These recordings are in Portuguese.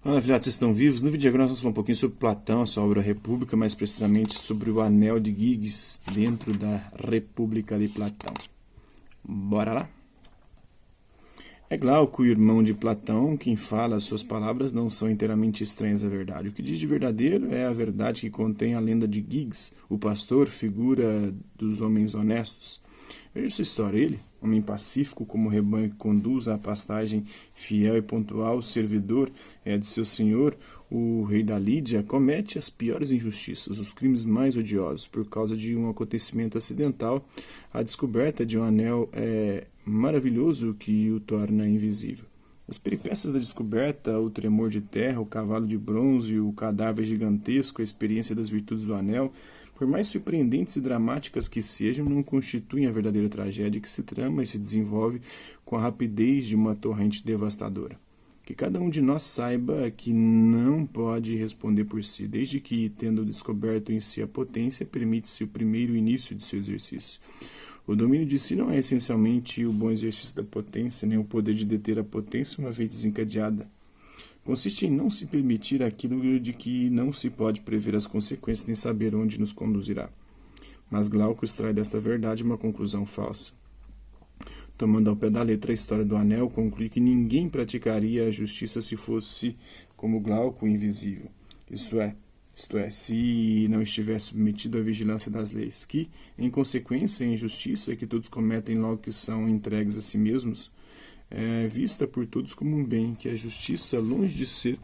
Fala, filhotes, vocês estão vivos? No vídeo de agora nós vamos falar um pouquinho sobre Platão, a sua obra República, mais precisamente sobre o Anel de Giges dentro da República de Platão. Bora lá? É Glauco, o irmão de Platão, quem fala, as suas palavras não são inteiramente estranhas à verdade. O que diz de verdadeiro é a verdade que contém a lenda de Giges, o pastor, figura dos homens honestos. Veja sua história, ele, homem pacífico como rebanho que conduz à pastagem, fiel e pontual, servidor de seu senhor, o rei da Lídia, comete as piores injustiças, os crimes mais odiosos, por causa de um acontecimento acidental, a descoberta de um anel maravilhoso que o torna invisível. As peripécias da descoberta, o tremor de terra, o cavalo de bronze, o cadáver gigantesco, a experiência das virtudes do anel, por mais surpreendentes e dramáticas que sejam, não constituem a verdadeira tragédia que se trama e se desenvolve com a rapidez de uma torrente devastadora. Que cada um de nós saiba que não pode responder por si, desde que, tendo descoberto em si a potência, permite-se o primeiro início de seu exercício. O domínio de si não é essencialmente o bom exercício da potência, nem o poder de deter a potência uma vez desencadeada. Consiste em não se permitir aquilo de que não se pode prever as consequências nem saber onde nos conduzirá. Mas Glauco extrai desta verdade uma conclusão falsa. Tomando ao pé da letra a história do anel, conclui que ninguém praticaria a justiça se fosse, como Glauco, invisível. Isto é, se não estiver submetido à vigilância das leis, que, em consequência, a injustiça que todos cometem logo que são entregues a si mesmos, é vista por todos como um bem, que a justiça, longe de ser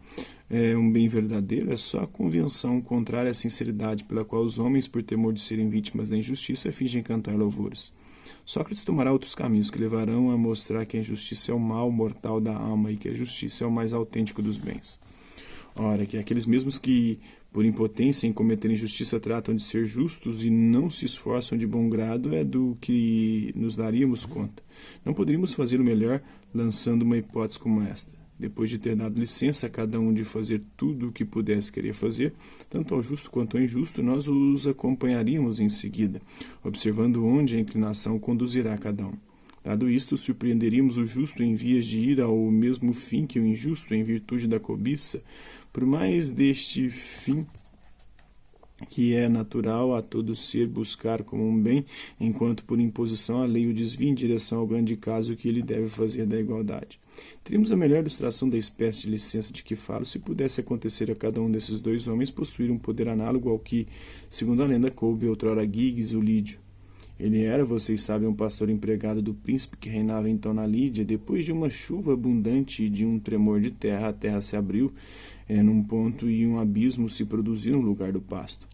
um bem verdadeiro, é só a convenção contrária à sinceridade pela qual os homens, por temor de serem vítimas da injustiça, fingem cantar louvores. Sócrates tomará outros caminhos que levarão a mostrar que a injustiça é o mal mortal da alma e que a justiça é o mais autêntico dos bens. Ora, que aqueles mesmos que, por impotência em cometer injustiça, tratam de ser justos e não se esforçam de bom grado é do que nos daríamos conta. Não poderíamos fazer o melhor lançando uma hipótese como esta. Depois de ter dado licença a cada um de fazer tudo o que pudesse querer fazer, tanto ao justo quanto ao injusto, nós os acompanharíamos em seguida, observando onde a inclinação conduzirá cada um. Dado isto, surpreenderíamos o justo em vias de ir ao mesmo fim que o injusto em virtude da cobiça, por mais deste fim que é natural a todo ser buscar como um bem, enquanto por imposição a lei o desvia em direção ao grande caso que ele deve fazer da igualdade. Teríamos a melhor ilustração da espécie de licença de que falo se pudesse acontecer a cada um desses dois homens possuir um poder análogo ao que, segundo a lenda, coube outrora a Giges, o Lídio. Ele era, vocês sabem, um pastor empregado do príncipe que reinava então na Lídia. Depois de uma chuva abundante e de um tremor de terra, a terra se abriu num ponto e um abismo se produziu no lugar do pasto.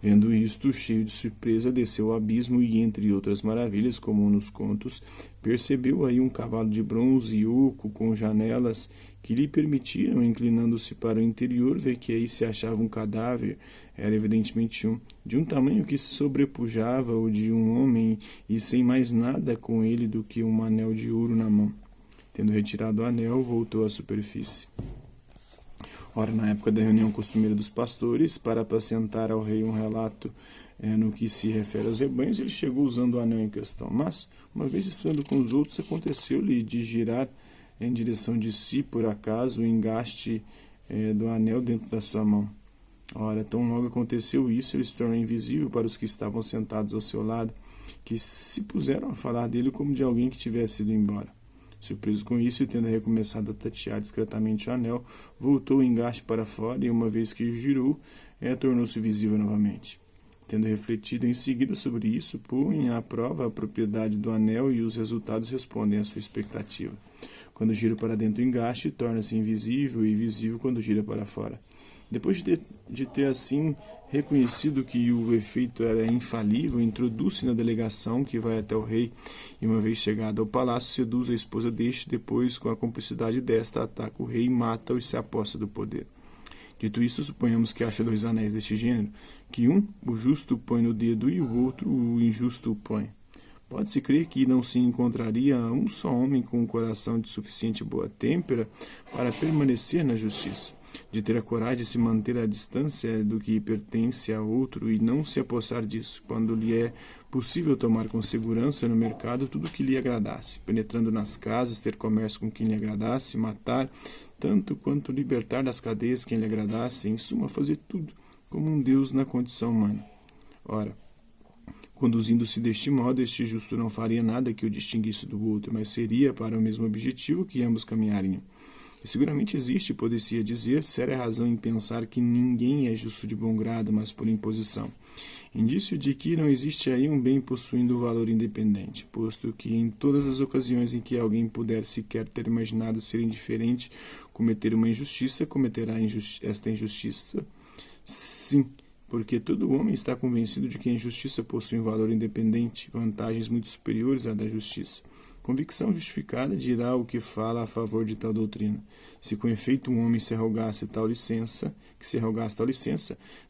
Vendo isto, cheio de surpresa, desceu ao abismo e, entre outras maravilhas, como nos contos, percebeu aí um cavalo de bronze oco com janelas que lhe permitiram, inclinando-se para o interior, ver que aí se achava um cadáver. Era evidentemente de um tamanho que sobrepujava o de um homem e sem mais nada com ele do que um anel de ouro na mão. Tendo retirado o anel, voltou à superfície. Ora, na época da reunião costumeira dos pastores, para apacentar ao rei um relato no que se refere aos rebanhos, ele chegou usando o anel em questão. Mas, uma vez estando com os outros, aconteceu-lhe de girar em direção de si, por acaso, o engaste do anel dentro da sua mão. Ora, tão logo aconteceu isso, ele se tornou invisível para os que estavam sentados ao seu lado, que se puseram a falar dele como de alguém que tivesse ido embora. Surpreso com isso e tendo recomeçado a tatear discretamente o anel, voltou o engaste para fora e, uma vez que girou, tornou-se visível novamente. Tendo refletido em seguida sobre isso, põe à prova a propriedade do anel e os resultados respondem à sua expectativa. Quando gira para dentro do engaste, torna-se invisível e visível quando gira para fora. Depois de ter assim reconhecido que o efeito era infalível, introduz-se na delegação que vai até o rei e, uma vez chegado ao palácio, seduz a esposa deste, depois, com a cumplicidade desta, ataca o rei, mata-o e se aposta do poder. Dito isso, suponhamos que acha dois anéis deste gênero, que um, o justo põe no dedo e o outro, o injusto, o põe. Pode-se crer que não se encontraria um só homem com um coração de suficiente boa têmpera para permanecer na justiça, de ter a coragem de se manter à distância do que pertence a outro e não se apossar disso, quando lhe é possível tomar com segurança no mercado tudo o que lhe agradasse, penetrando nas casas, ter comércio com quem lhe agradasse, matar, tanto quanto libertar das cadeias quem lhe agradasse, em suma, fazer tudo como um Deus na condição humana. Ora, conduzindo-se deste modo, este justo não faria nada que o distinguisse do outro, mas seria para o mesmo objetivo que ambos caminhariam. E seguramente existe, poderia dizer, séria razão em pensar que ninguém é justo de bom grado, mas por imposição. Indício de que não existe aí um bem possuindo valor independente, posto que em todas as ocasiões em que alguém puder sequer ter imaginado ser indiferente, cometer uma injustiça, cometerá esta injustiça. Sim, porque todo homem está convencido de que a injustiça possui um valor independente, vantagens muito superiores à da justiça. Convicção justificada dirá o que fala a favor de tal doutrina. Se com efeito um homem se arrogasse tal licença,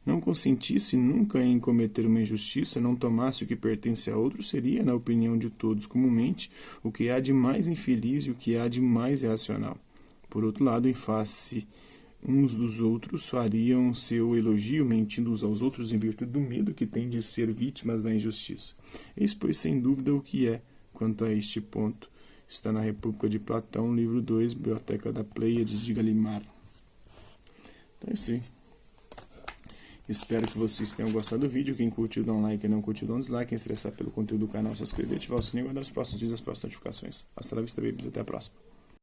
não consentisse nunca em cometer uma injustiça, não tomasse o que pertence a outro, seria, na opinião de todos comumente, o que há de mais infeliz e o que há de mais irracional. Por outro lado, em face uns dos outros, fariam seu elogio, mentindo uns aos outros em virtude do medo que têm de ser vítimas da injustiça. Eis, pois, sem dúvida o que é. Quanto a este ponto, está na República de Platão, livro 2, Biblioteca da Pleiades de Galimar. Então é isso aí. Espero que vocês tenham gostado do vídeo. Quem curtiu, dá um like. Quem não curtiu, dá um dislike. Quem se interessar pelo conteúdo do canal, se inscrever, ativar o sininho e guardar os próximos vídeos e as próximas notificações. Hasta la vista, babies. Até a próxima.